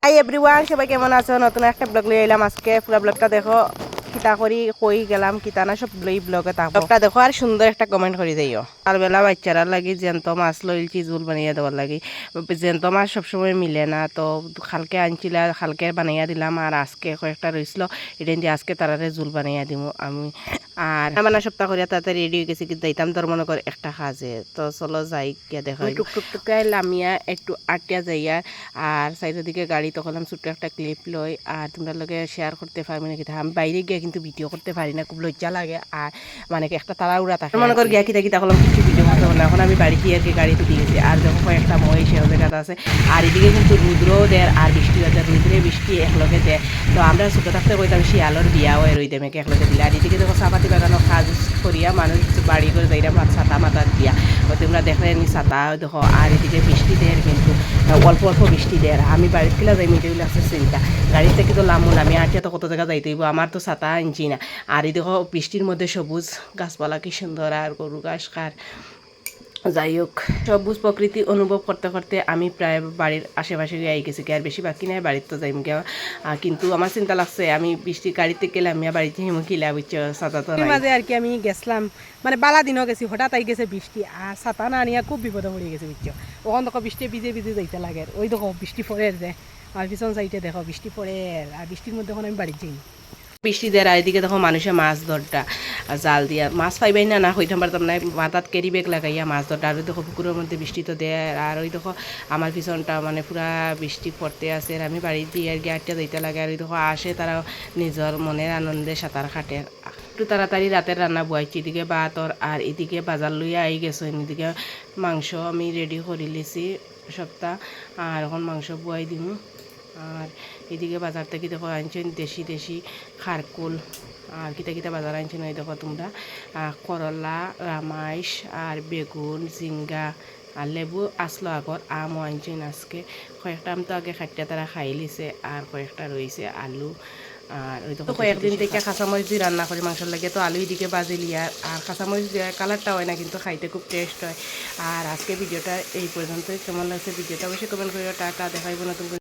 Hi everyone, সবাই কেমন আছো? নতুন একটা ব্লগ নিয়ে এলাম আজকে। পুরো ব্লগটা দেখো, কিতা করি কই গেলাম কিতা না সব ব্লগে থাকবো। ব্লগটা দেখো আর সুন্দর একটা কমেন্ট করে দিও। আর বেলা বাচ্চারা লাগি জ্যান্ত মাছ লইলছি জুল বানিয়ে দেওয়ার লাগি। জ্যান্ত মাছ সবসময় মিলে না, তো খালকে আনছিল, খালকে বানাইয়া দিলাম। আর আজকে কয়েকটা রয়েছিল, এটা দিয়ে আজকে তারারে জুল বানাইয়া দিব আমি। আর মানে সপ্তাহ করিয়া তাড়াতাড়ি রেডি হয়ে গেছি, কিন্তু যাইতাম তোর মনে কর একটা কাজে। তো চলো যাই গিয়া দেখা টুকটুকটুকায় লামিয়া একটু আটিয়া যাইয়া। আর সাইডের দিকে গাড়ি তখন আমি ছোট্ট একটা ক্লিপ লই, আর তোমরা লগে শেয়ার করতে পারবো নাকি। আমি বাইরে গিয়ে কিন্তু ভিডিও করতে পারি না, খুব লজ্জা লাগে। আর মানে একটা তাড়াহুড়া থাকে, মনে কর গিয়া কিতা কিতা তখন কিছু ভিডিও করতে পারবো না। এখন আমি বাড়ি গিয়ে আর কি গাড়ি তুলে গেছি। আর যখন কয়েকটা মই সে জায়গাটা আছে। আর এদিকে কিন্তু রুদ্রও দেয় আর বৃষ্টি হচ্ছে, রুদ্রে বৃষ্টি একলগে দেয়। তো আমরা ছোটো থাকতে কইতাম শিয়ালোর বিয়া হয়ে রইতে মেয়েকে একলগে দিলে। আর এদিকে দেখো চাপাতি বাগানো কাজ করিয়া মানুষ বাড়ি করে যাইরা ছাতা মাতা দিয়া। তোমরা দেখলে নি ছাতা দেখো। আর এদিকে বৃষ্টি দেয়, কিন্তু অল্প অল্প বৃষ্টি দেয়। আমি বাড়ির কিলা যাই মিটে আছে চিন্তা। গাড়ির থেকে তো লামো না, আমি আটিয়া তো কত জায়গা যাইতে হইব, আমার তো ছাতা আনছি না। আর এই দেখো বৃষ্টির মধ্যে সবুজ গাছপালা কি সুন্দর, আর গরু ঘাস খার। যাই হোক, সবুজ প্রকৃতি অনুভব করতে করতে আমি প্রায় বাড়ির আশেপাশে আই গেছি। আর বেশি বাকি নাই, বাড়ির তো যাইম গিয়া। কিন্তু আমার চিন্তা লাগছে আমি বৃষ্টি গাড়িতে গেলে আমি বাড়িতে হিমু খিলা বুঝছো, ছাতা তো মাঝে আর কি আমি গেছিলাম, মানে বালা দিনও গেছি, হঠাৎ আই গেছে বৃষ্টি। আর ছাতা না আনিয়া খুব বিপদে পড়ে গেছে বুঝছো। ওখান দেখো বৃষ্টি ভিজে ভিজে যাইতে লাগে। ওই দেখো বৃষ্টি পড়ে যে, আর পিছন সাইডে দেখো বৃষ্টি পড়ে। আর বৃষ্টির মধ্যে এখন আমি বাড়ি যাই। বৃষ্টি দেয়। আর এদিকে দেখো মানুষে মাছ ধরটা জাল দিয়া মাছ পাইবাই না হইতে পারতাম না, মাথাত ক্যারি ব্যাগ লাগাইয়া মাছ ধরটা। আর ওই দেখো পুকুরের মধ্যে বৃষ্টি তো দেয়। আর ওই দেখো আমার পিছনটা মানে পুরা বৃষ্টি পড়তে আছে। আর আমি বাড়ি দিয়ে আর গিয়ে আটটা দিতে লাগে। আর ওই দেখো আসে তারা নিজের মনের আনন্দে সাঁতার কাটে। একটু তাড়াতাড়ি রাতের রান্না বয়াইছি, এদিকে ভাতর। আর এদিকে বাজার লইয়া আই গেছো, এদিকে মাংস আমি রেডি করে লিছি সপ্তাহ। আর এখন মাংস বয়াই দিমু। আর এদিকে বাজার থেকে দেখো আনছেন দেশি দেশি খারকুল। আর কিতা কিতা বাজার আনছেন ওই দেখো তোমরা, করলা, রামাইশ, আর বেগুন, ঝিঙ্গা, আর লেবু আসলো আগর। আমও আনছেন আজকে কয়েকটা। আম তো আগে খাইটা তারা খাই লিছে, আর কয়েকটা রয়েছে আলু। আর ওই তো কয়েকদিন থেকে কাঁচামরিচ দিয়ে রান্না করি মাংসর লাগে, তো আলু এদিকে বাজি লিয়া। আর কাঁচামরিচ দিয়ে কালারটা হয় না, কিন্তু খাইতে খুব টেস্ট হয়। আর আজকে ভিডিওটা এই পর্যন্তই। কেমন লাগছে ভিডিওটা অবশ্যই কমেন্ট করিও। টাটা, দেখাইব নতুন।